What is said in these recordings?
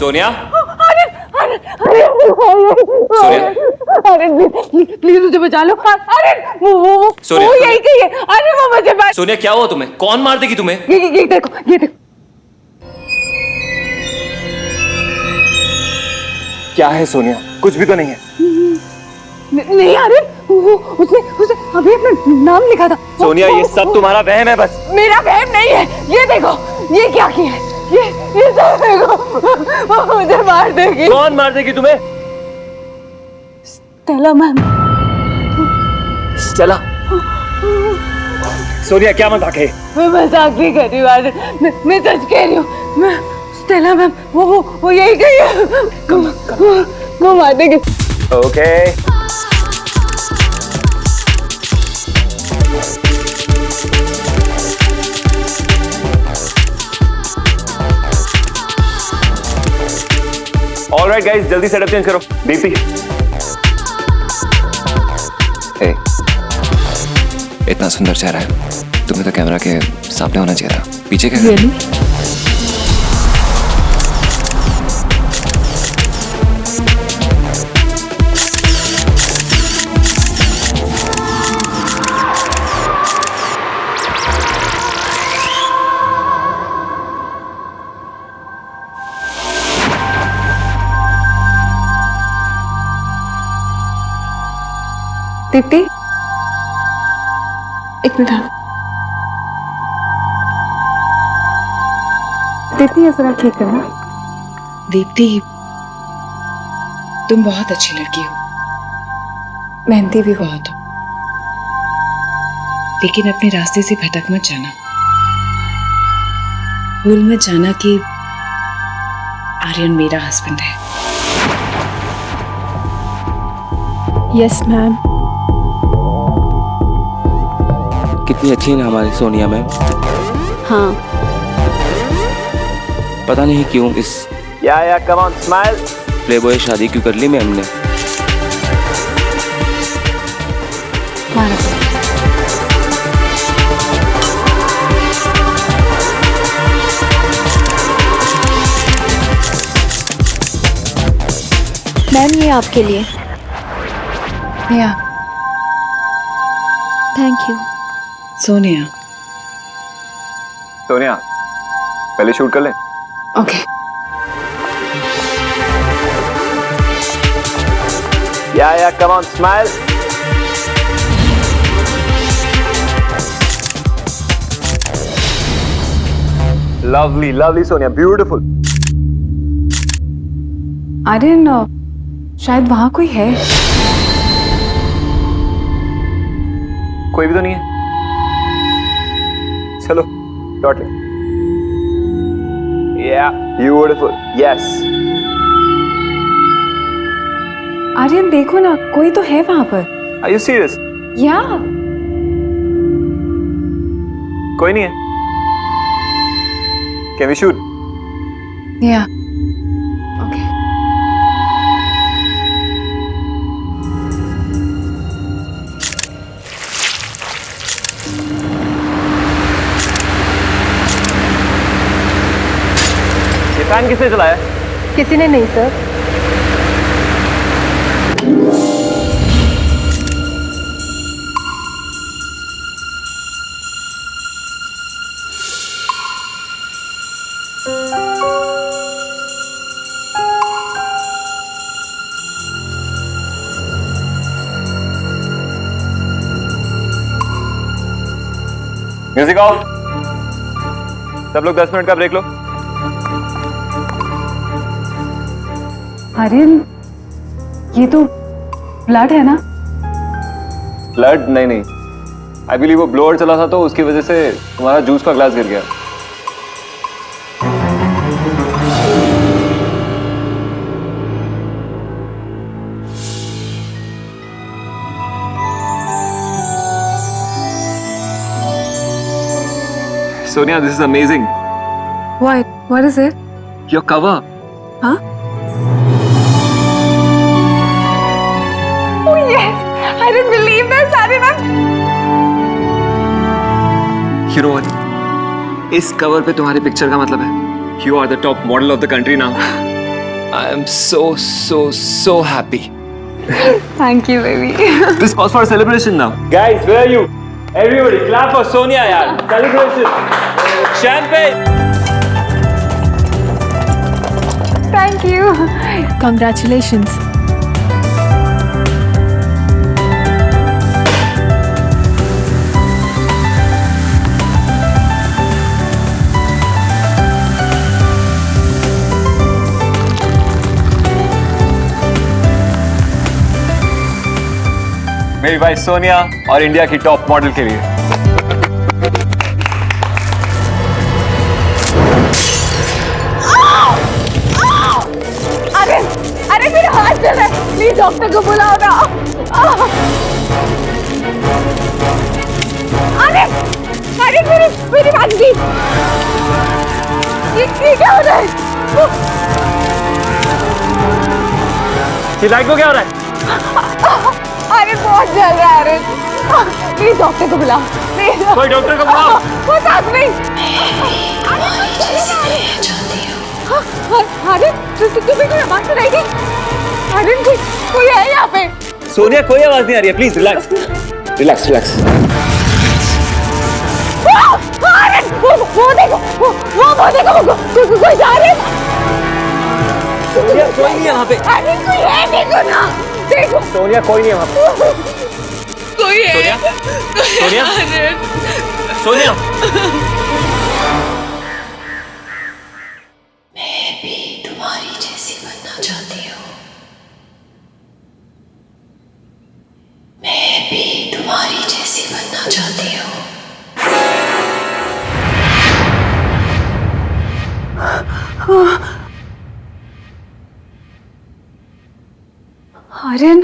सोनिया, अरे अरे अरे सोनिया, अरे प्लीज मुझे बचा लो। अरे वो सोनिया, यही कही है। अरे वो मुझे सोनिया क्या हुआ तुम्हें? कौन मार देगी तुम्हें? ये देखो, ये देखो। क्या है सोनिया? कुछ भी तो नहीं है। नहीं अरे उसने अभी अपना नाम लिखा था। सोनिया ये सब तुम्हारा वहम है बस। मेरा वहम नहीं है। ये देखो, ये क्या किया है? ये सब देखो, वो मुझे मार देगी। कौन मार देगी तुम्हें? Stella ma'am. स्टेला? सोनिया क्या मजाक है? मैं मजाक नहीं कर रही हूँ, मैं सच कह रही हूँ। मैं स्टेला मैम वो यही कही है। वो मार देगी। ओके। ऑलराइट गाइस, जल्दी सेटअप चेंज करो। दीप्ति, इतना सुंदर चेहरा है, तुम्हें तो कैमरा के सामने होना चाहिए था। पीछे क्या कर रही हो? दीप्ति, एक मिनट। दीप्ति ये जरा ठीक करना। दीप्ति, तुम बहुत अच्छी लड़की हो, मेहनती भी हो। बहुत हो, लेकिन अपने रास्ते से भटक मत जाना। भूल मत जाना कि आर्यन मेरा हस्बैंड है। Yes ma'am. कितनी अच्छी है ना हमारी सोनिया मैम। हाँ। पता नहीं क्यों इस या कम ऑन स्माइल। प्लेबॉय शादी क्यों कर ली मैम ने? मैम ये आपके लिए। या थैंक यू। सोनिया, सोनिया पहले शूट कर ले। ओके। या come on smile. Lovely lovely Sonia, beautiful. Aryan शायद वहां कोई है। कोई भी तो नहीं है। चलो डॉट ले। या ब्यूटीफुल, यस। आर्यन देखो ना, कोई तो है वहां पर। Are you serious? या कोई नहीं है। Can we shoot? या ओके। ये फैन किसने चलाया? किसी ने नहीं सर। Music of. सब लोग 10 मिनट का ब्रेक लो। आर्यन ये तो ब्लड है ना? ब्लड? नहीं, आई बिलीव वो ब्लोअर चला था तो उसकी वजह से तुम्हारा जूस का ग्लास गिर गया। Sonia, this is amazing. What is it? Your cover. Huh? Oh yes! I didn't believe this, Aryan. You know what? इस कवर पे तुम्हारी पिक्चर का मतलब है You are the top model of the country now. I am so happy. Thank you, baby. This calls for a celebration now. Guys, where are you? Everybody, clap for Sonia, yaar. Celebration. Champagne. Thank you. Congratulations. मेरी wife Sonia और India की top model के लिए। अरे अरे मेरा हाथ चल रहा है, प्लीज डॉक्टर को बुलाओ ना। अरे अरे मेरी बात दी, ये क्या हो रहा है? ये लाइट को क्या हो रहा है? अरे बहुत जल रहा है। अरे प्लीज डॉक्टर को बुलाओ, प्लीज। कोई डॉक्टर को बुलाओ। वो साथ में। अरे तुम्हें कोई आवाज सुनाई दी? अरे कोई है यहाँ पे? सोनिया कोई आवाज नहीं आ रही है, प्लीज रिलैक्स रिलैक्स रिलैक्स। अरे वो देखो, वो देखो, कोई जा रहा है। सोनिया कोई नहीं है वहाँ पे। अरे कोई है, देखो ना, देखो। सोनिया कोई नहीं है वहाँ पे। कोई है। सोनिया सोनिया सोनिया। तुम्हारी जैसी बनना चाहती हूँ। मैं भी तुम्हारी जैसी बनना चाहती हूँ। Aryan,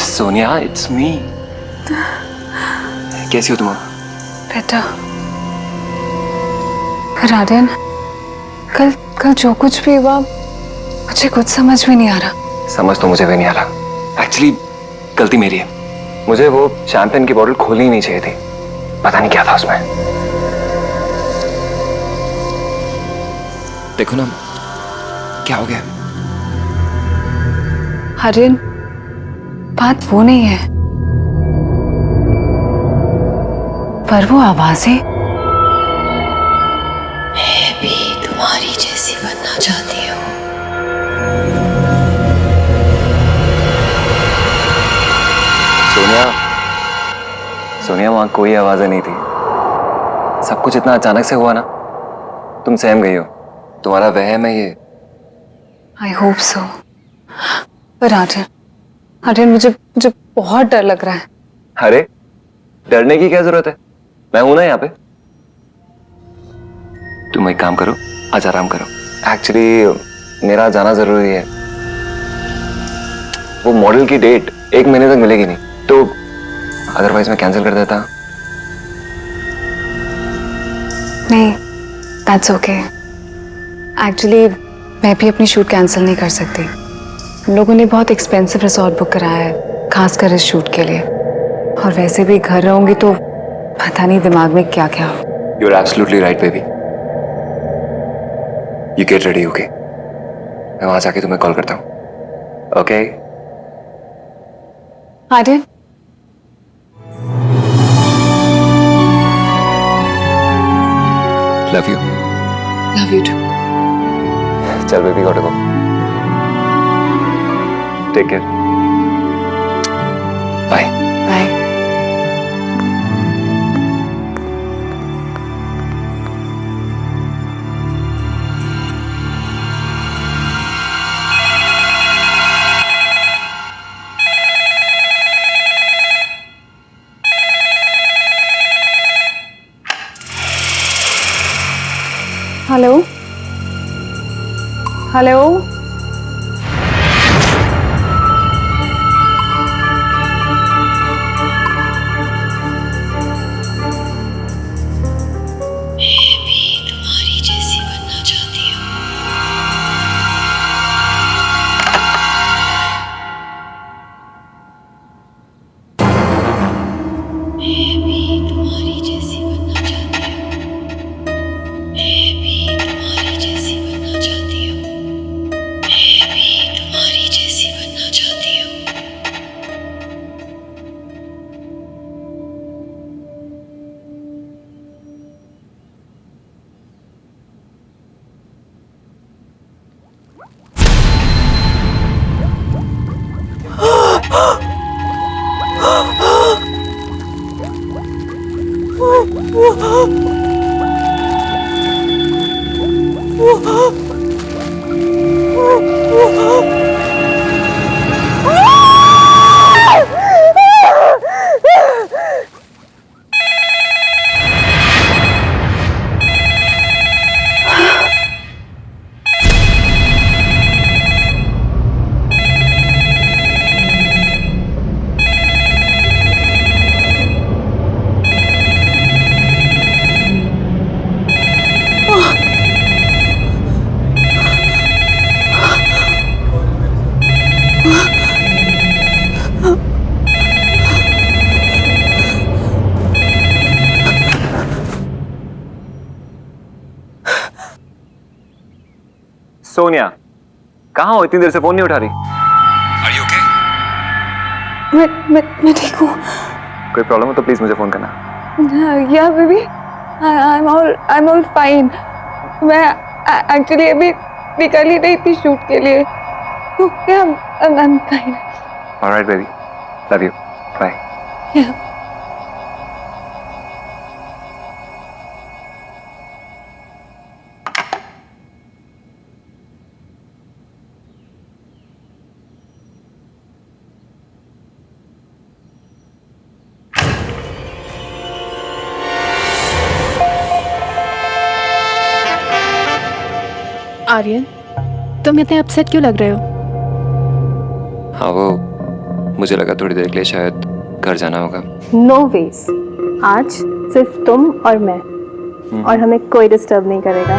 Sonia, it's me. कैसी हो तुम? बेटा, पर आर्यन, कल जो कुछ भी हुआ मुझे कुछ समझ में नहीं आ रहा। समझ तो मुझे भी नहीं आ रहा। एक्चुअली गलती मेरी है। मुझे वो शैंपेन की बोतल खोलनी ही नहीं चाहिए थी। पता नहीं क्या था उसमें। देखो ना, क्या हो गया? आर्यन, बात वो नहीं है, पर वो आवाजें। मैं भी तुम्हारी जैसी बनना चाहती हूँ। सोनिया, सोनिया, वहां कोई आवाजें नहीं थी। सब कुछ इतना अचानक से हुआ ना, तुम सहम गई हो। तुम्हारा वहम है ये। I hope so. पर आर्यन, मुझे बहुत डर लग रहा है। अरे डरने की क्या जरूरत है? मैं हूं ना यहाँ पे। तुम एक काम करो, आज आराम करो। एक्चुअली मेरा जाना जरूरी है। वो मॉडल की डेट 1 महीने तक मिलेगी नहीं, तो अदरवाइज मैं कैंसिल कर देता। नहीं, दैट्स ओके। एक्चुअली मैं भी अपनी शूट कैंसिल नहीं कर सकती। हम लोगों ने बहुत एक्सपेंसिव रिसोर्ट बुक कराया है, खासकर इस शूट के लिए। और वैसे भी घर रहूंगी तो पता नहीं दिमाग में क्या क्या हो। You are absolutely right baby. You get ready, okay? मैं वहां जाके तुम्हें कॉल करता हूँ, okay? Aryan, love you. Love you too. चल baby, got to go. Take care. Bye. Bye. Hello, hello. तुम्हारी जैसी बनना चाहती हूँ। मैं भी तुम्हारी जैसी बनना चाहती हूँ। मैं भी तुम्हारी जैसी बनना सोनिया, कहाँ हो? इतनी देर से फोन नहीं उठा रही। Are you okay? मैं ठीक हूँ। कोई प्रॉब्लम हो तो प्लीज मुझे फोन करना। या बेबी, I'm all fine। मैं एक्चुअली अभी निकल ही रही थी शूट के लिए, तो I'm fine। Alright baby, love you, bye। Yeah। Aryan, तुम इतने अपसेट क्यों लग रहे हो? हाँ वो मुझे लगा थोड़ी देर के लिए शायद घर जाना होगा। नो वेज, आज सिर्फ तुम और मैं, और हमें कोई डिस्टर्ब नहीं करेगा।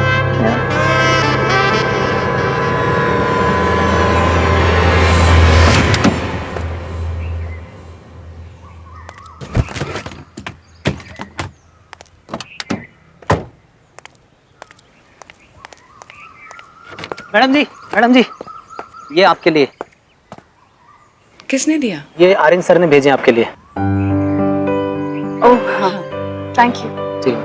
मैडम जी, ये आपके लिए। किसने दिया? ये आर्यन सर ने भेजे आपके लिए। ओह हाँ, थैंक यू। जी।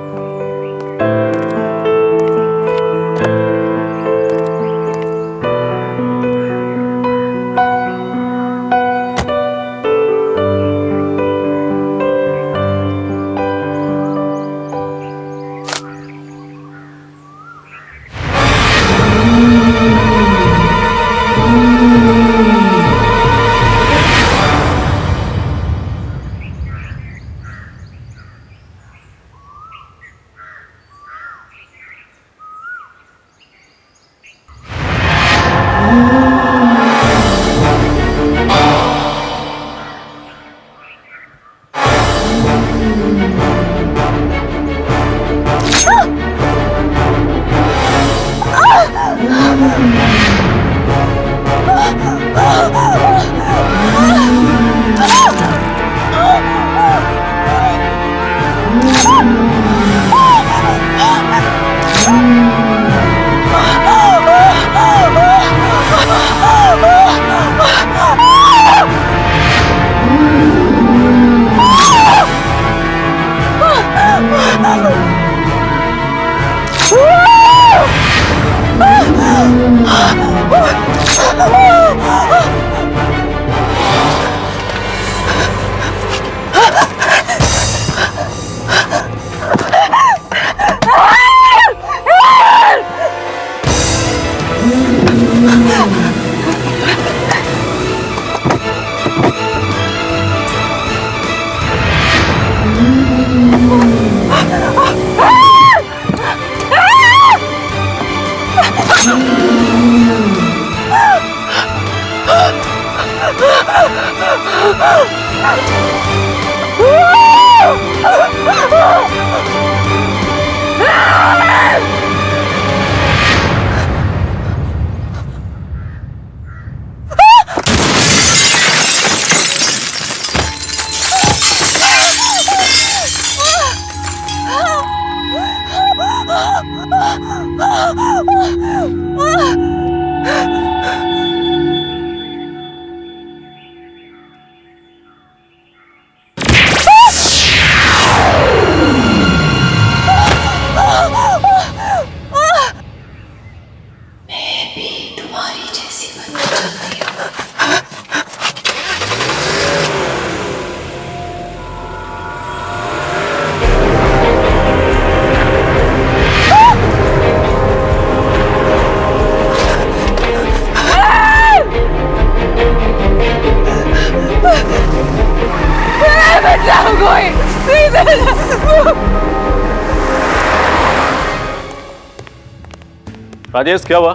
राजेश क्या हुआ?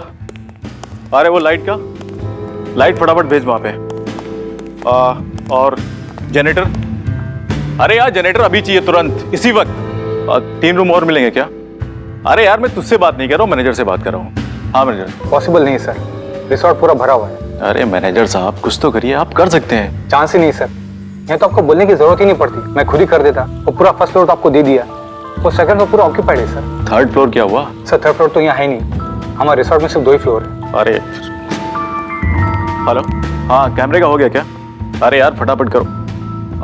अरे वो लाइट फटाफट भेज वहां पे। और जनरेटर, अरे यार जनरेटर अभी चाहिए तुरंत, इसी वक्त। 3 रूम और मिलेंगे क्या? अरे यार मैं तुझसे बात नहीं कर रहा हूँ, मैनेजर से बात कर रहा हूँ। हाँ मैनेजर। पॉसिबल नहीं सर, रिसोर्ट पूरा भरा हुआ है। अरे मैनेजर साहब कुछ तो करिए, आप कर सकते हैं। चांस ही नहीं सर, ये तो आपको बोलने की जरूरत ही नहीं पड़ती, मैं खुद ही कर देता। वो पूरा फर्स्ट फ्लोर तो आपको दे दिया, वो सेकंड फ्लोर पूरा ऑक्यूपाइड है सर। थर्ड फ्लोर क्या हुआ? सर थर्ड फ्लोर तो यहाँ है नहीं, हमारे रिसोर्ट में सिर्फ 2 ही फ्लोर है। अरे हेलो, हाँ कैमरे का हो गया क्या? अरे यार फटाफट करो।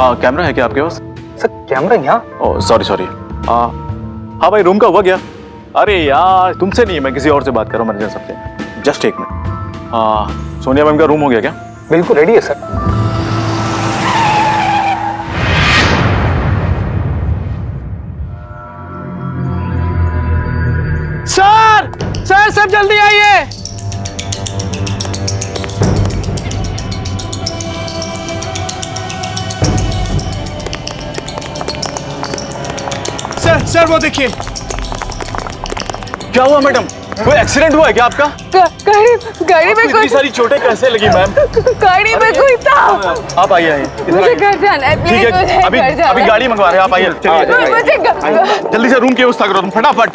हाँ कैमरा है क्या आपके पास? सर कैमरा यहाँ? Oh sorry sorry. हाँ भाई रूम का हुआ क्या? अरे यार तुमसे नहीं है, मैं किसी और से बात कर रहा हूँ, मैनेजर सबसे। जस्ट एक मिनट। हाँ सोनिया मैम का रूम हो गया क्या? बिल्कुल रेडी है सर। सर सर सब जल्दी आइए। सर सर वो देखिए। क्या हुआ मैडम? कोई एक्सीडेंट हुआ है क्या आपका? गाड़ी में इतनी सारी चोटें कैसे लगी मैम? गाड़ी में कोई था। आप आइए आइए, इधर मुझे आइए। घर जाना है, ठीक प्लीज मुझे है, अभी घर जाना अभी है। गाड़ी मंगवा रहे हैं, आप आइए चलिए। मुझे जल्दी से रूम की व्यवस्था करो तुम फटाफट।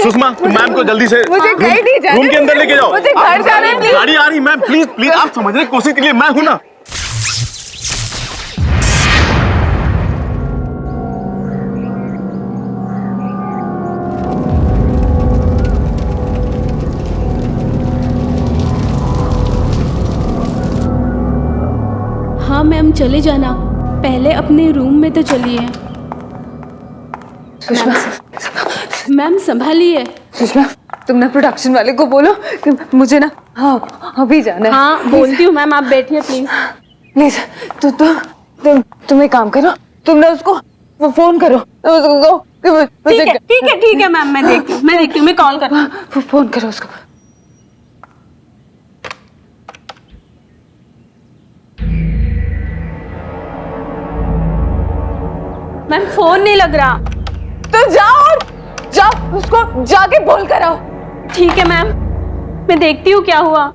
सुषमा तुम मैम को जल्दी से मुझे कहीं नहीं जाना। रूम के अंदर लेके जाओ। मुझे घर जाना है, प्लीज। गाड़ी आ रही मैम, प्लीज प्लीज आप समझने की कोशिश कीजिए, मैं हूं ना। हाँ मैम चले जाना, पहले अपने रूम में तो चलिए। सुषमा मैम संभालिए। सुषमा तुम ना प्रोडक्शन वाले को बोलो कि मुझे ना हाँ अभी जाना है। हाँ बोलती हूँ मैम, आप बैठिए प्लीज। प्लीज तुम एक काम करो, तुम ना उसको फोन करो, उसको कहो कि मुझे ठीक है मैम, मैं देखती हूँ, मैं कॉल कर। फोन करो उसको। मैम फोन नहीं लग रहा। तो जाओ उसको जाके बोल कर आओ। ठीक है मैम, मैं देखती हूँ क्या हुआ।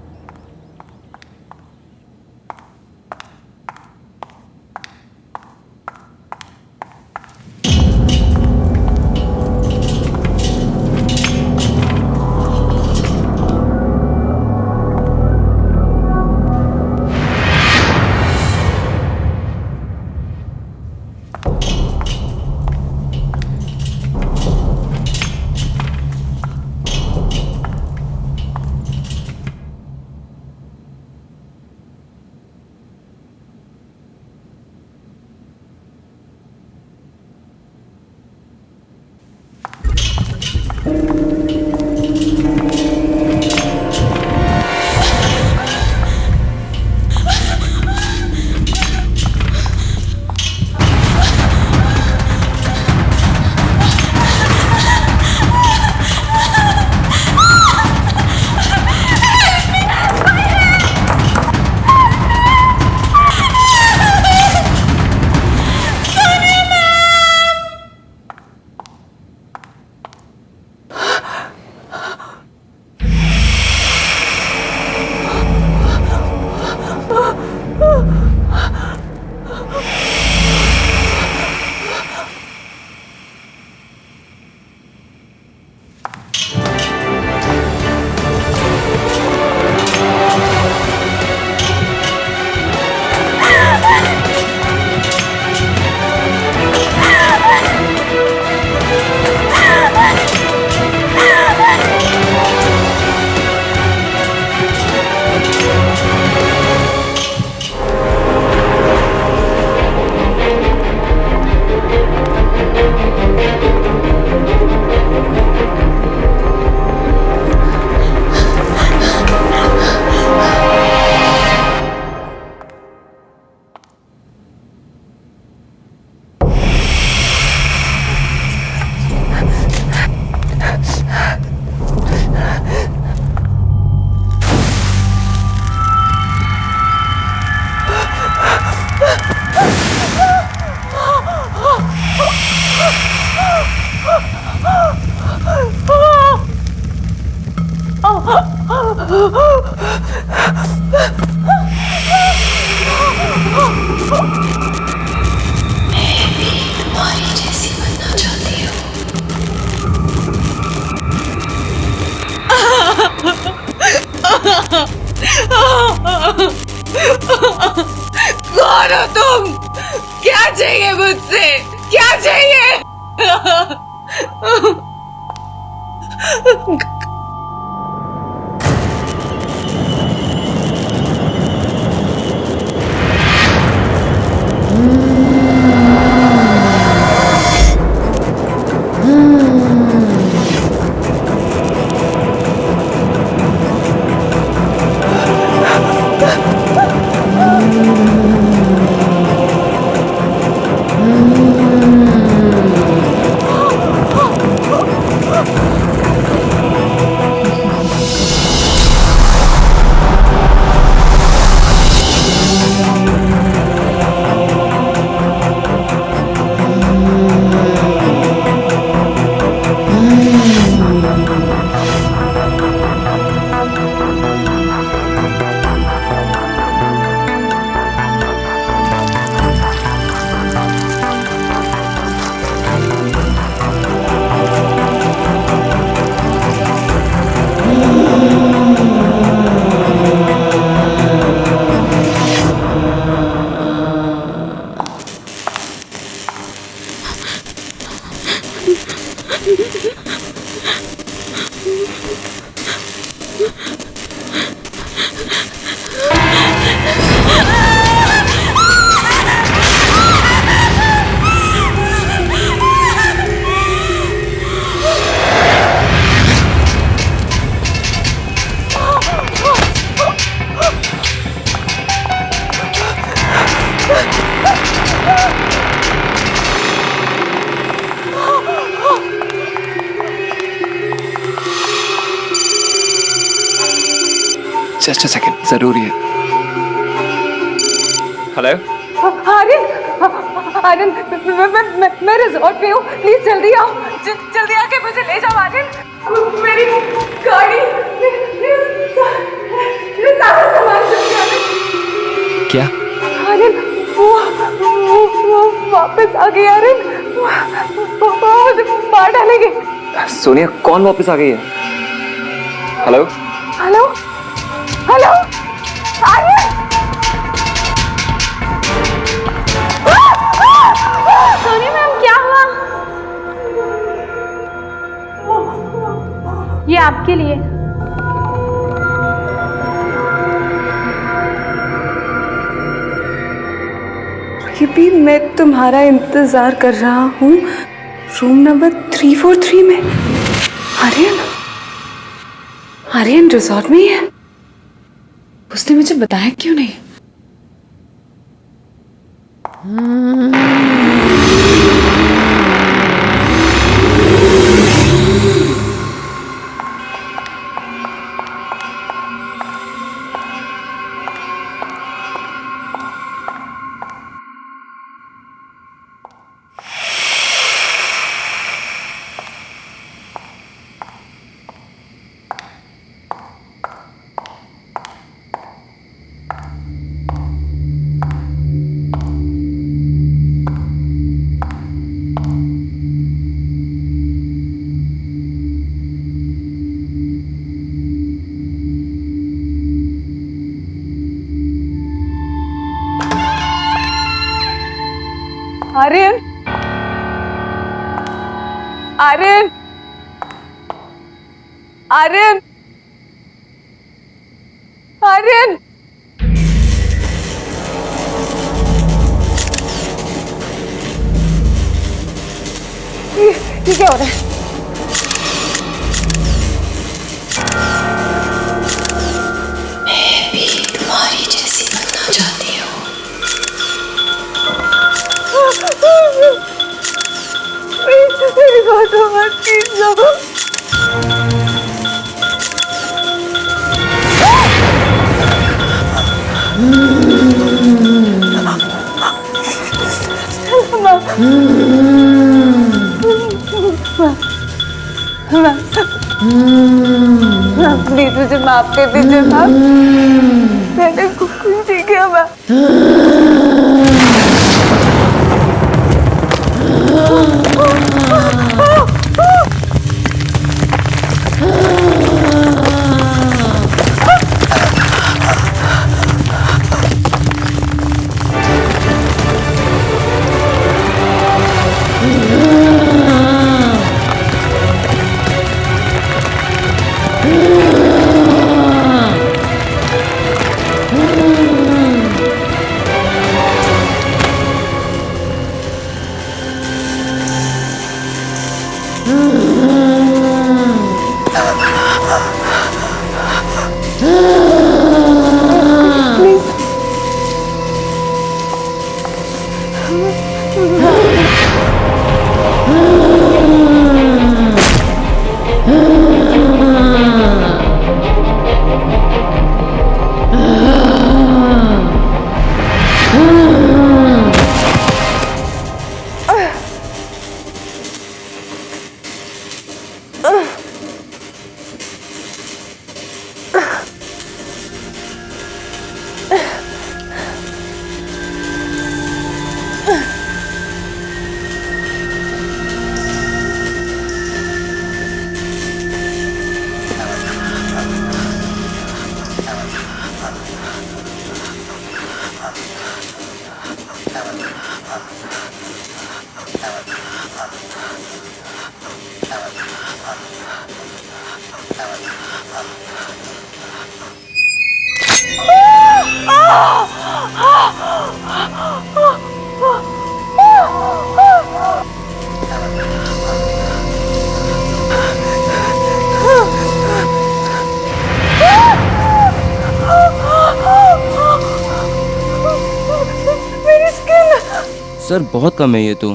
कौन हो तुम? क्या चाहिए मुझसे? क्या चाहिए? जस्ट अ सेकंड, जरूरी है। हेलो, आर्यन, आर्यन, मैं रिजॉर्ट पे हूँ, प्लीज जल्दी आओ, जल्दी आके मुझे ले जाओ आर्यन। मेरी गाड़ी, मेरे सारा सामान जल गया। क्या? आर्यन, वो वापस आ गई आर्यन, वो मुझे मार डालेंगे। सोनिया, कौन वापस आ गई है? Hello hello hello Aryan, Soni ma'am क्या हुआ? ये आपके लिए। ये भी मैं तुम्हारा इंतजार कर रहा हूँ रूम नंबर 343 में। आर्यन, आर्यन रिजॉर्ट में ही है। उसने मुझे बताया क्यों नहीं? आर्यन, आर्यन, आर्यन, आर्यन, ये क्या हो रहा है? मैं भी तुम्हारी जैसी बनना चाहती हूँ। मेरी बातों मत कीजिए। प्लीज मुझे माफ कर दीजिए माँ, मैंने कुछ नहीं किया माँ। सर बहुत कम है ये तो।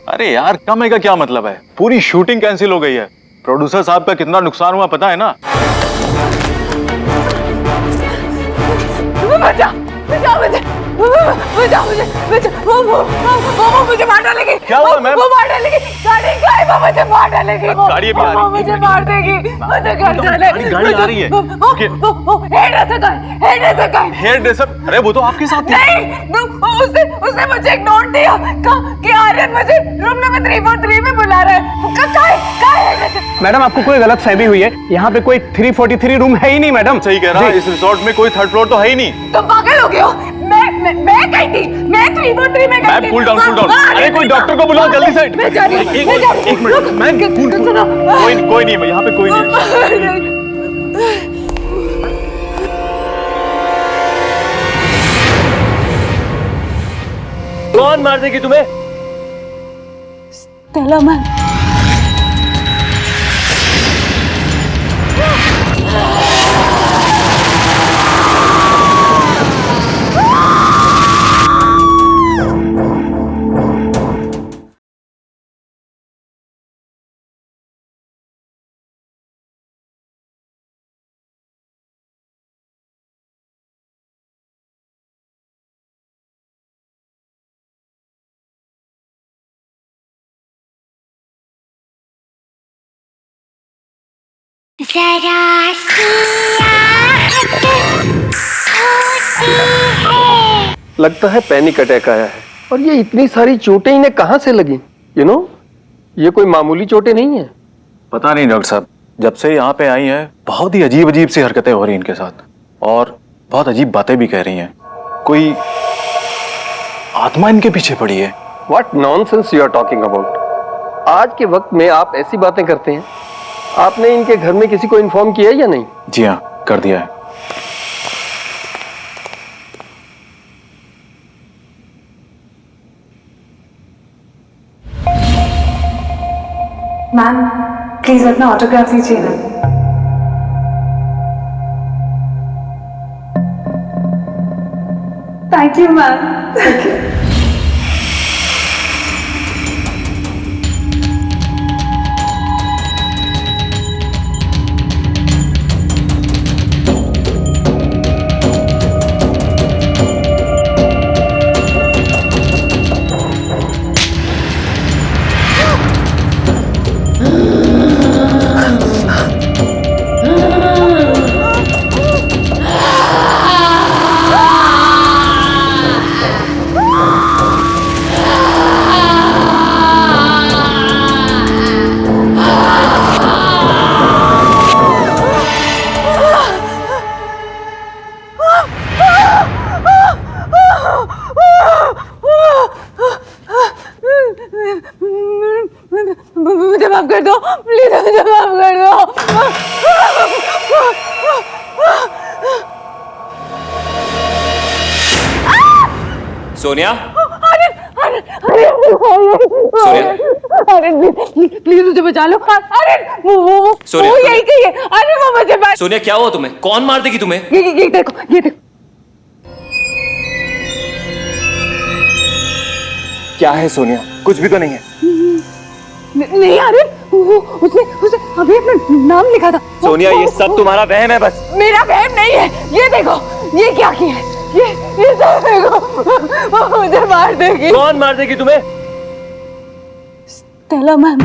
अरे यार कम है का क्या मतलब है, पूरी शूटिंग कैंसिल हो गई है। प्रोड्यूसर साहब का कितना नुकसान हुआ पता है ना। बचा बचा मुझे बचा मुझे बचा वो मुझे मार डालेगी। क्या हुआ मैम? वो मार डालेगी, गाड़ी का है, वो मुझे मार डालेगी। गाड़ी अभी आ रही है। मुझे मार देगी, मुझे घर जाने। गाड़ी आ रही है। हेयर ड्रेसर का है, हेयर ड्रेसर का है। Hairdresser? अरे वो तो आपके साथ थी। नहीं, उसने मुझे एक नोट दिया कि आर्यन मुझे रूम नंबर 343 में बुला रहा है। का है? मैडम आपको कोई गलत फहमी हुई है, यहाँ पे कोई 343 रूम है ही नहीं मैडम। सही कह रहा है, इस रिसोर्ट में कोई थर्ड फ्लोर तो है ही नहीं। तुम पागल हो गए हो? मैं गई थी, मैं 343 में गई थी। Ma'am cool down, cool down. अरे कोई डॉक्टर को बुलाओ जल्दी से। मैं जा रही हूँ, मैं जा रही हूँ। एक मिनट मैम, कोई नहीं है यहाँ पे, कोई नहीं है। कौन मार देगी तुम्हें? Stella ma'am. जरा सी आहट होती है। लगता है पैनिक अटैक आया है। और ये इतनी सारी चोटें इन्हें कहां से लगी? ये कोई मामूली चोटें नहीं है। पता नहीं डॉक्टर साहब, जब से यहाँ पे आई हैं बहुत ही अजीब अजीब सी हरकतें हो रही हैं इनके साथ, और बहुत अजीब बातें भी कह रही हैं। कोई आत्मा इनके पीछे पड़ी है। What nonsense you are talking about? आज के वक्त में आप ऐसी बातें करते हैं? आपने इनके घर में किसी को इन्फॉर्म किया है या नहीं? जी हाँ, कर दिया है। मैम प्लीज अपना ऑटोग्राफ दीजिए ना। Thank you ma'am, thank you. मुझे माफ कर दो प्लीज, मुझे माफ कर दो। सोनिया, अरे प्लीज मुझे बचा लो। अरे वो यही कही है। अरे वो मुझे सोनिया क्या हुआ तुम्हें? कौन मार देगी तुम्हें? ये देखो, ये देखो। क्या है सोनिया? कुछ भी तो नहीं है। नहीं आर्यन, उसने अभी अपना नाम लिखा था। सोनिया ये सब तुम्हारा वहम है बस। मेरा वहम नहीं है। ये देखो, ये क्या किया है? ये सब देखो, वो मुझे मार देगी। कौन मार देगी तुम्हें? Stella ma'am.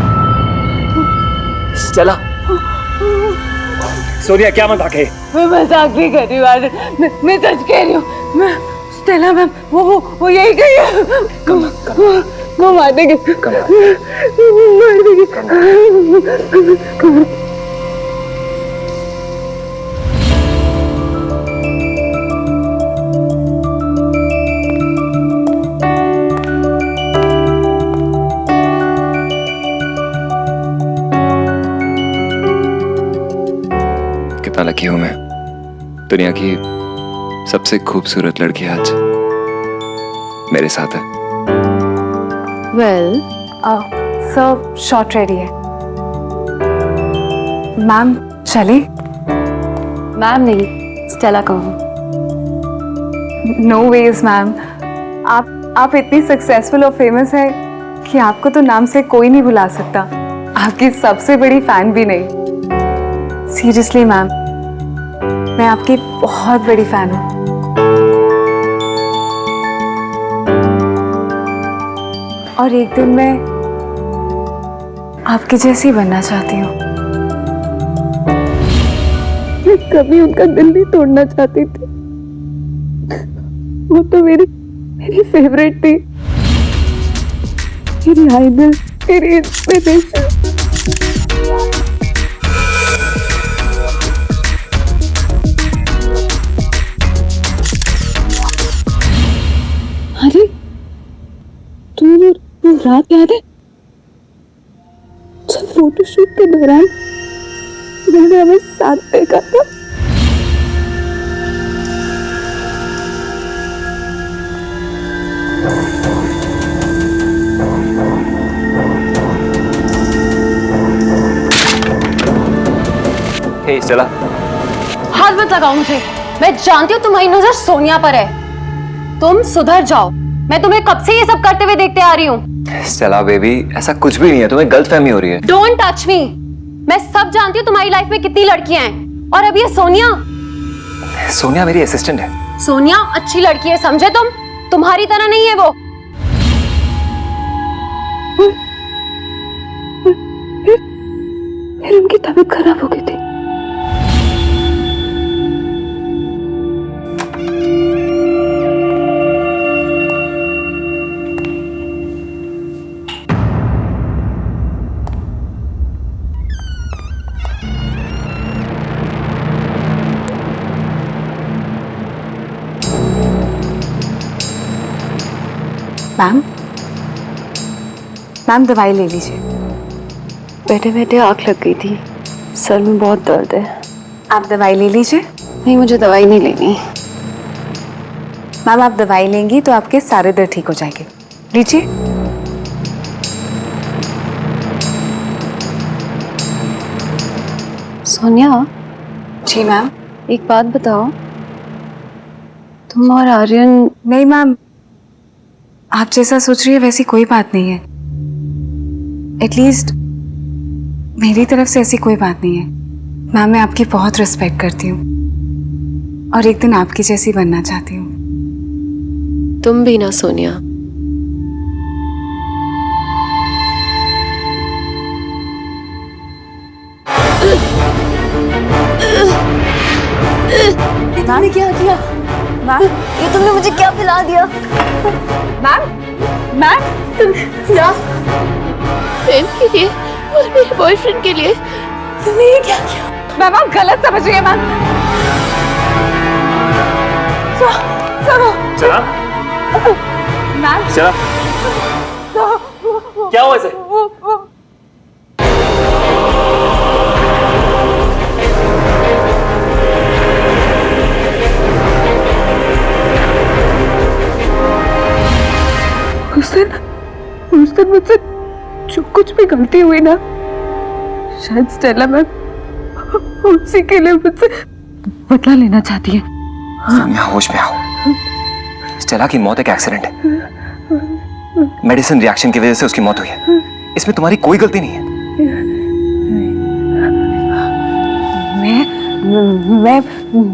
चला। सोनिया क्या मजाक है? मैं मजाक नहीं कर रही हूँ आर्यन, मैं सच कह रही हूँ। स्टेला मैम वो यही कही है। वो मार देगी, मार देगी। कितना लकी हूं मैं, दुनिया की सबसे खूबसूरत लड़की आज मेरे साथ है। वेल सर शॉर्ट रेडी है। मैम चले? मैम नहीं, स्टेला कहूँ। नो वेज मैम, आप आप इतनी सक्सेसफुल और फेमस है कि आपको तो नाम से कोई नहीं भुला सकता। आपकी सबसे बड़ी फैन भी नहीं। सीरियसली मैम, मैं आपकी बहुत बड़ी फैन हूँ। और एक दिन मैं आपकी जैसी बनना चाहती हूँ। मैं कभी उनका दिल नहीं तोड़ना चाहती थी। वो तो मेरी फेवरेट थी, मेरी आइडल, मेरी इंस्पिरेशन। अरे तुम्हें वो रात याद है जब फोटोशूट के दौरान मैंने हमें साथ देखा था? हे स्टेला, हाथ मत लगाओ मुझे। मैं जानती हूँ तुम्हारी नजर सोनिया पर है। तुम सुधर जाओ। मैं तुम्हें कब से ये सब करते हुए देखते आ रही हूँ। स्टेला बेबी, ऐसा कुछ भी नहीं है, तुम्हें गलतफहमी हो रही है। Don't touch me. मैं सब जानती हूँ तुम्हारी लाइफ में कितनी लड़कियां हैं, और अब ये सोनिया। सोनिया मेरी असिस्टेंट है। सोनिया अच्छी लड़की है, समझे तुम? तुम्हारी तरह नहीं है वो। फिर उनकी तबीयत खराब हो गई थी। मैम दवाई ले लीजिए। बैठे बैठे आँख लग गई थी, सर में बहुत दर्द है। आप दवाई ले लीजिए। नहीं, मुझे दवाई नहीं लेनी। मैम आप दवाई लेंगी तो आपके सारे दर्द ठीक हो जाएंगे। लीजिए। सोनिया, जी मैम। एक बात बताओ, तुम और आर्यन? नहीं मैम, आप जैसा सोच रही है वैसी कोई बात नहीं है। एटलीस्ट मेरी तरफ से ऐसी कोई बात नहीं है। मैम मैं आपकी बहुत रिस्पेक्ट करती हूँ और एक दिन आपकी जैसी बनना चाहती हूँ। तुम भी ना सोनिया। तुमने क्या किया? मैम, ये तुमने मुझे क्या पिला दिया? मैम, मैम, क्या? प्रेम के लिए और मेरे बॉयफ्रेंड के लिए तुमने ये क्या किया? मैम आप गलत समझ रही है मैम। सुनो चला मैम। चला, क्या हुआ इसे? उस दिन मुझसे जो कुछ भी गलती हुई ना, शायद स्टेला मैम उसी के लिए मुझसे बदला लेना चाहती है। सोनिया होश में आओ। स्टेला की मौत एक एक्सीडेंट है। मेडिसिन रिएक्शन की वजह से उसकी मौत हुई है। इसमें तुम्हारी कोई गलती नहीं है।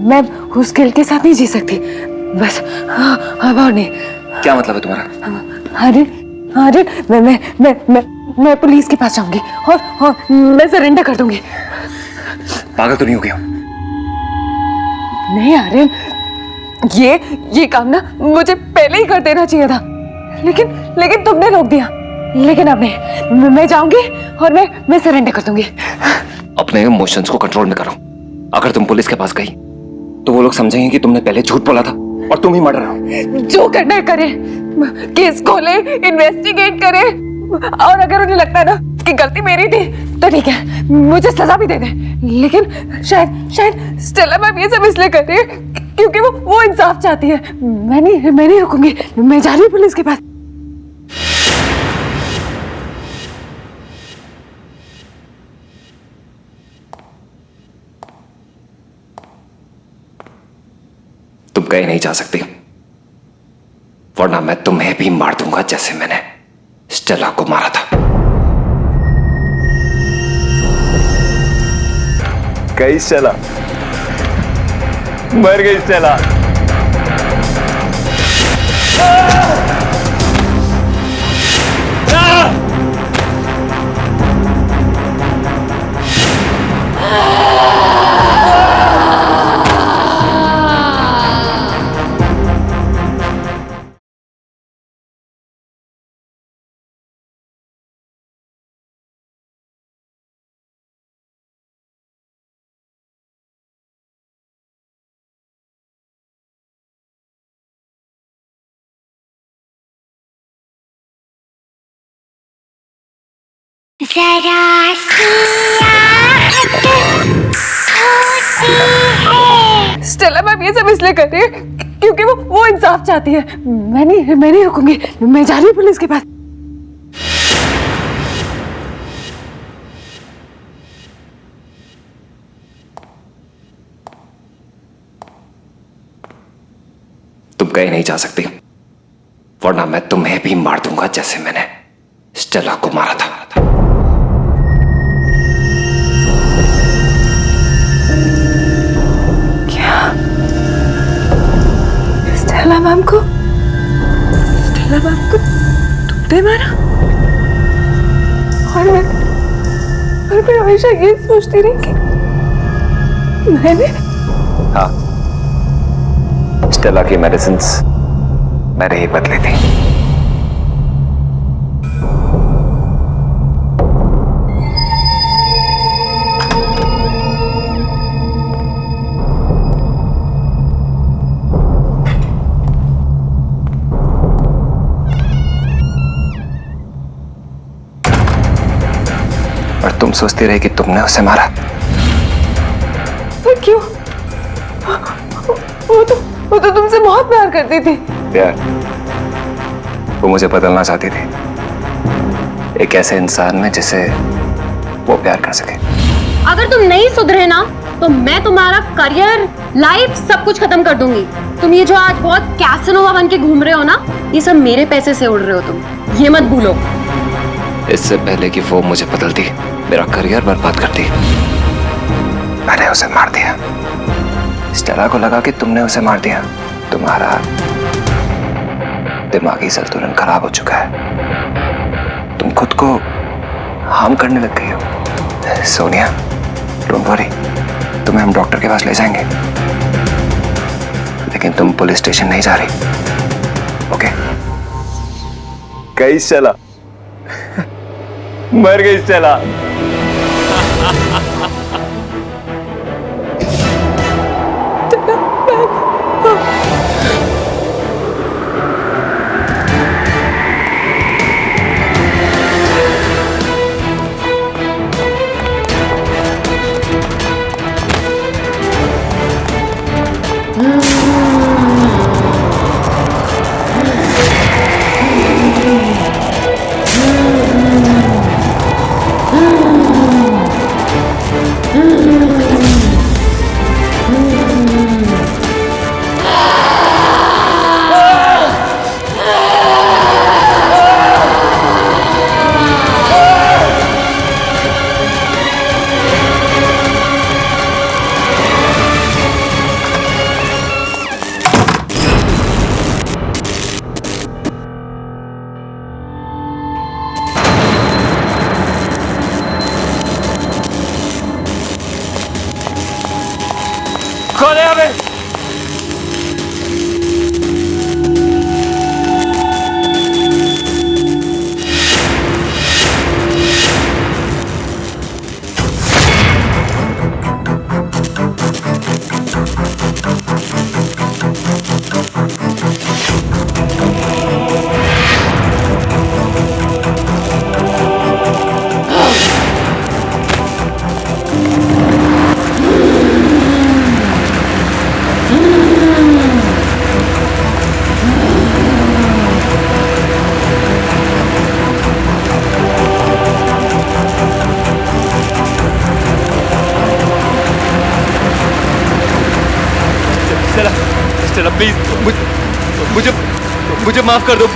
मैं उस गिल के साथ नहीं जी सकती। बस अब और नहीं। क्या मतलब है तुम्हारा? अरे अरे मैं पुलिस के पास जाऊंगी और मैं सरेंडर कर दूंगी। पागल तो नहीं हो गया? नहीं आर्यन, ये काम ना मुझे पहले ही कर देना चाहिए था, लेकिन तुमने रोक दिया। लेकिन अब नहीं, मैं जाऊंगी और मैं सरेंडर कर दूंगी। अपने इमोशंस को कंट्रोल में करो। अगर तुम पुलिस के पास गई तो वो लोग समझेंगे कि तुमने पहले झूठ बोला था और तुम ही मर्डर हो। जो करना है करे, केस खोले, इन्वेस्टिगेट करे, और अगर उन्हें लगता है ना कि गलती मेरी थी तो ठीक है, मुझे सजा भी दे दे। लेकिन शायद स्टेला मैम ये सब इसलिए कर रही है क्योंकि वो इंसाफ चाहती है। मैं नहीं रुकूंगी। मैं जा रही हूँ पुलिस के पास। तुम कहीं नहीं जा सकती। वरना मैं तुम्हें भी मार दूंगा जैसे मैंने स्टेला को मारा था। गई स्टेला, मर गई स्टेला। स्टेला मैम ये सब इसलिए कर रही है क्योंकि वो इंसाफ चाहती है। मैं नहीं रुकूंगी, मैं जा रही हूँ पुलिस के पास। तुम कहीं नहीं जा सकती, वरना मैं तुम्हें भी मार दूंगा जैसे मैंने स्टेला को मारा था। स्टेला मैम को तुमने मारा? और मैं हमेशा ये सोचती रही कि मैंने। हाँ, स्टेला की मेडिसिन्स मैंने ही बदली थी। और तुम सोचती रही कि तुमने उसे मारा। पर क्यों? वो तो तुमसे बहुत प्यार करती थी। प्यार? वो मुझे बदलना चाहती थी, एक ऐसे इंसान में जिसे वो प्यार कर सके। अगर तुम नहीं सुधरे ना तो मैं तुम्हारा करियर, लाइफ सब कुछ खत्म कर दूंगी। तुम ये जो आज बहुत कैसनोवा बन के घूम रहे हो ना, ये सब मेरे पैसे से उड़ रहे हो तुम, ये मत भूलो। इससे पहले कि वो मुझे बदलती, मेरा करियर बर्बाद करती, मैंने उसे मार दिया। स्टेला को लगा कि तुमने उसे मार दिया। तुम्हारा दिमागी संतुलन खराब हो चुका है, तुम खुद को हार्म करने लग गई हो। सोनिया, डोंट वरी, तुम्हें हम डॉक्टर के पास ले जाएंगे, लेकिन तुम पुलिस स्टेशन नहीं जा रही, ओके? गई स्टेला, मर गई स्टेला। कौन है यहाँ पे? स्टेला प्लीज, मुझे माफ कर दो।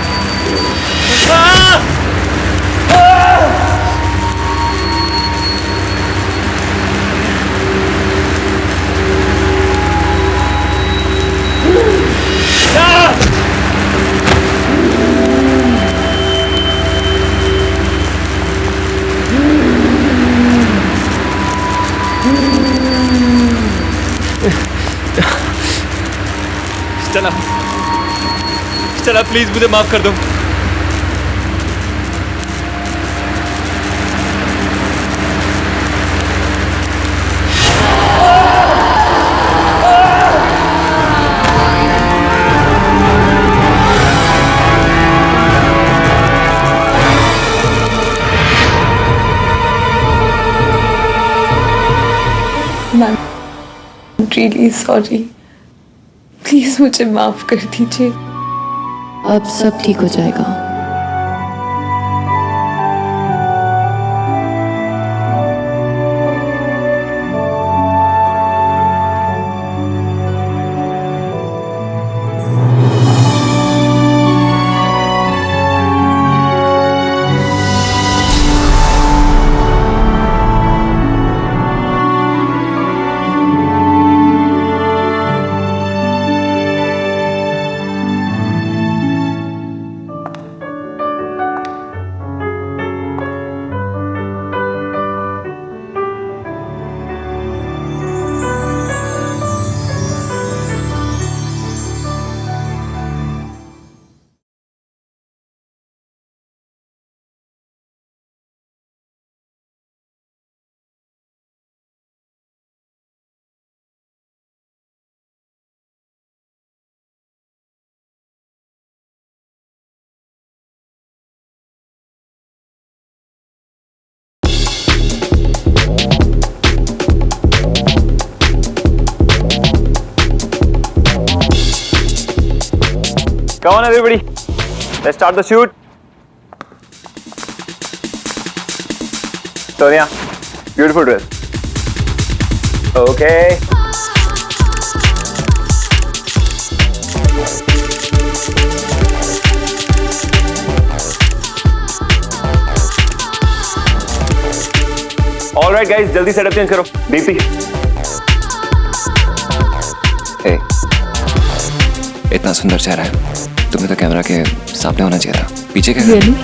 चला प्लीज मुझे माफ कर दो। रियली सॉरी, प्लीज मुझे माफ कर दीजिए। अब सब ठीक हो जाएगा। Come on everybody, let's start the shoot. Sonia, beautiful dress. Okay. All right guys, जल्दी सेटअप चेंज करो। डीपी। ए, इतना सुंदर चेहरा है, तुम्हें तो कैमरा के सामने होना चाहिए था। पीछे क्या कर रही हो?